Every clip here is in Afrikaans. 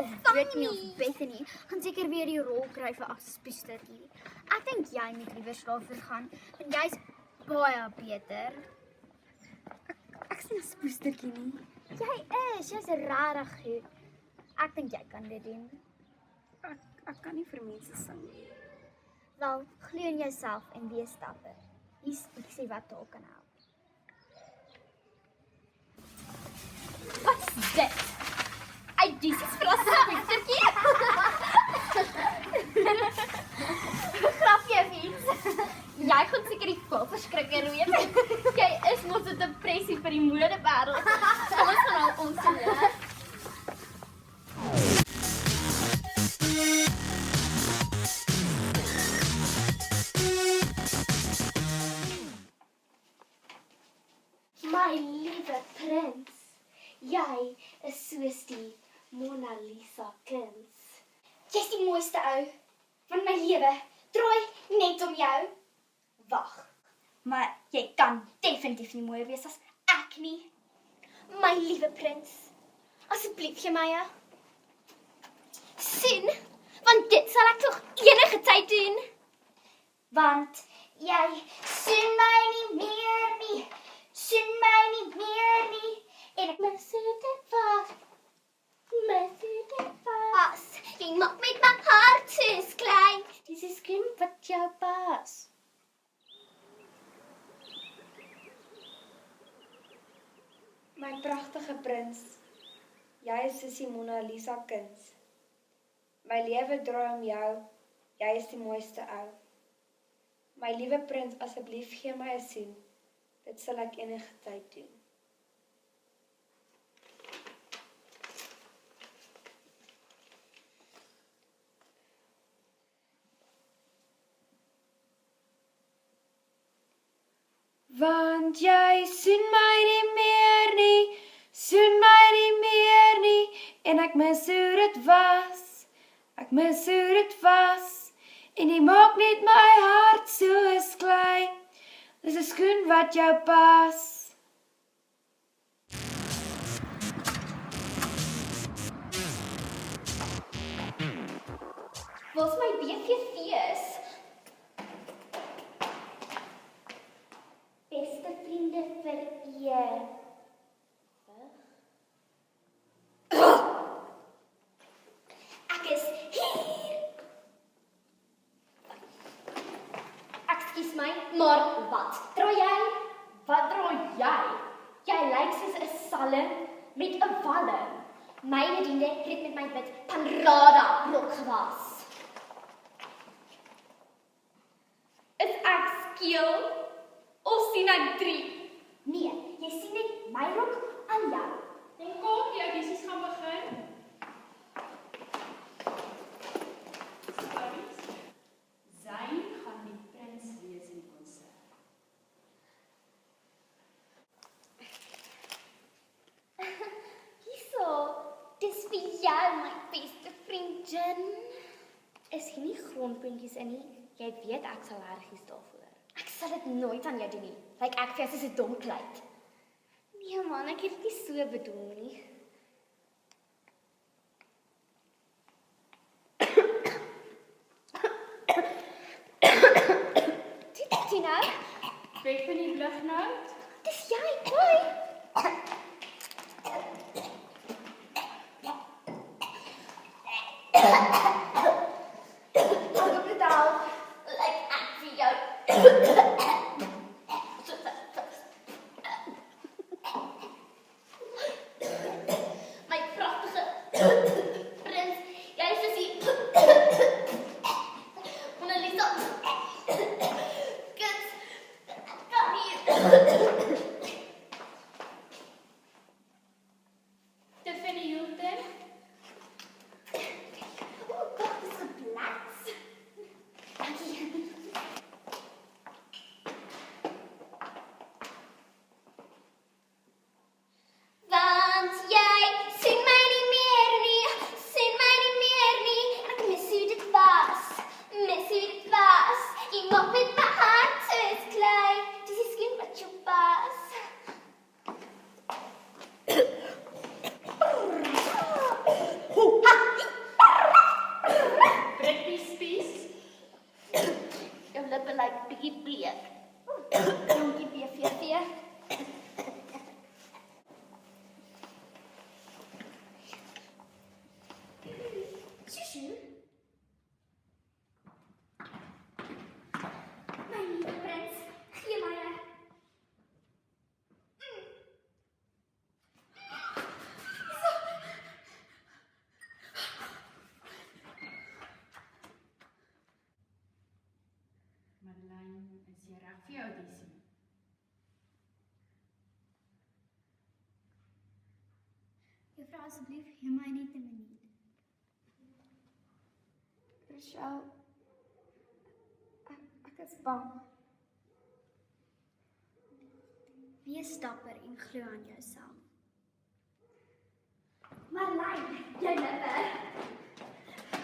of Whitney of Bethany gaan seker weer die rol kry vir Aspistetjie. Ek dink jy moet liewer daarvoor gaan, want jy's baie beter. Ek sien 'n spoestertjie nie. Jy's regtig goed. Ek dink jy kan dit doen. Ek kan nie vir mense sing nie. Wel, glo in jouself en wees dapper. Hier's ietsie wat dalk kan help. Wat's dit? Ai, dis is vir 'n spoestertjie. Grapjie of iets. Jy gaan seker die verskrikker weet. Jy is mos 'n depressie vir die modewêreld. Kom ons gaan help ons leer. My liewe prins, jy is soos die Mona Lisa kuns. Jy's die mooiste ou van my lewe. Draai net om jou. Wag. Maar jy kan definitief nie mooier wees as ek nie. My liewe prins, asseblief gee my 'n soen, want dit sal ek tog enige tyd doen. Want jy soen my nie meer nie. Soen my nie meer nie. En ek mis dit vas. Mis dit vas. Jy maak met my hart soos klein. Dis 'n skiem wat jou pas. My pragtige prins, jy is soos die Mona Lisa kuns. My lewe draai om jou, jy is die mooiste ou. My liewe prins, asseblief gee my 'n soen. Dit sal ek enige tyd doen. Want jy soen my nie meer nie, soen my nie meer nie, en ek mis hoe dit was, ek mis hoe dit was, en jy maak net my hart soos klein, dis 'n skoen wat jou pas. Waar's my BVV's? Beste vriende vir ewig. Ek is hier. Ekskuus my, maar wat draai jy? Wat draai jy? Jy lyk soos 'n salm met 'n walm. My bediende het met my wit panrada rok gewas. Is ek skeel of sien ek 3? Nee, jy sien net my rok aan jou. Kom, die audisies gaan begin. Zayn gaan die prins wees in die konsert. Hierso, dis vir jou, my beste vriendin. Is hier nie grondpuntjies in nie? Jy weet ek sal allergies daarvoor. Ek sal dit nooit aan jou doen nie. Lyk ek vir jou soos 'n dom kleid. Nee man, ek het nie so bedoel nie. Tina, Bethany vlug nou. dis jy, hoi. Wat bedoel? Lyk ek vir jou. My pragtige prins, jy is soos die Mona Lisa kuns. Kan nie. Tiffany Hilton. Oh God, dis 'n blats. Dankie. Want jy sien my nie meer nie, sien my nie meer nie. Ek mis hoe dit was, mis hoe dit was. Jy maak met my hart soos klein. Dis 'n skoen wat jou pas. asseblief, gee my net 'n minuut. Rochelle, ek is bang. Wees dapper en glo aan jouself. Marlijn, jy lippe.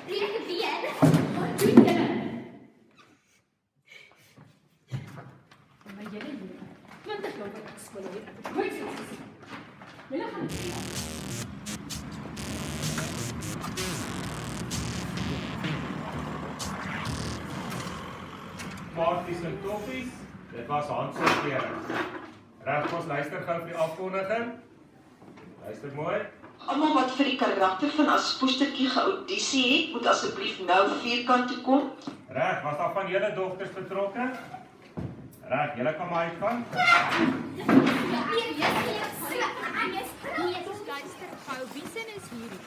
Breek 'n been. Wat doen julle? Maar julle hier, 20 jaar wat ek skool het, ek het nooit so iets gesien. Julle gaan nie laat. Parties en toffies, dit was handsortering. Reg, ons luister gou vir die afkondiging. Luister mooi. Almal wat vir die karakter van Aspoestertjie geaudisie het, moet asseblief nou vierkant toe kom. Reg, was daar van julle dogters betrokke? Reg, julle kan maar uitgaan. Luister gou, wie sin is hierdie?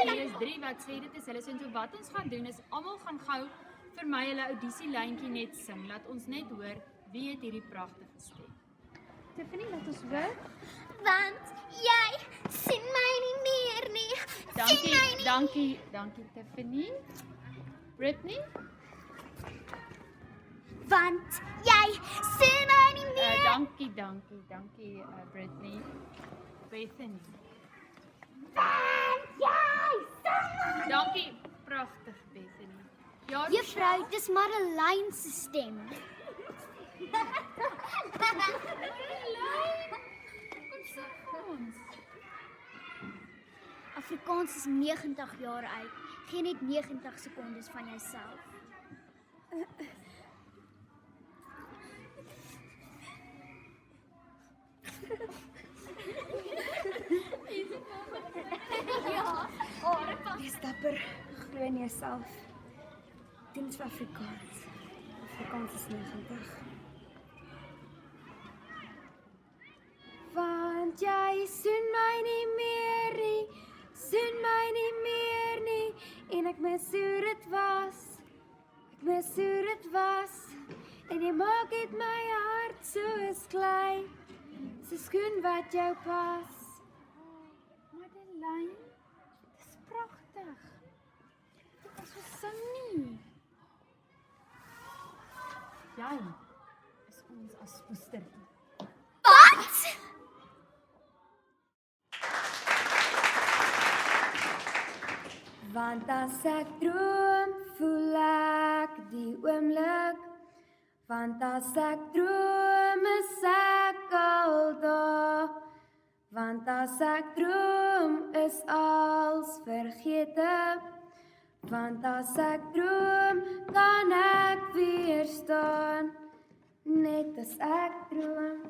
Hier is 3 wat sê dit is hulle sin. So wat ons gaan doen is almal gaan gou vir my hulle audisie lyntjie net sing. Laat ons net hoor wie het hierdie pragtige stem. Tiffany, laat ons hoor. Want jy sien my nie meer nie. Dankie Tiffany. Brittany? Want jy sien my nie meer. Dankie Brittany. Bethany. Want jy sien my. Dankie, pragtig Bethany. Ja, Juffrou, dis Marlijn se stem. Afrikaans is 90 jaar oud. Geen net 90 sekondes van jouself. Wees dapper, glo in jouself. Doen dit vir Afrikaans. Afrikaans is 90. Want jy soen my nie meer nie, soen my nie meer nie, en ek mis hoe dit was, ek mis hoe dit was, en jy maak het my hart soos klei, soos skoen wat jou pas. Madeleine, dis pragtig. Dit is so sing nie. Jy is ons Aspoestertjie. Want as ek droom, voel ek die oomblik. Want as ek droom, is ek al daar. Want as ek droom, is als vergete. Want as ek droom, kan ek weer staan. Net as ek droom.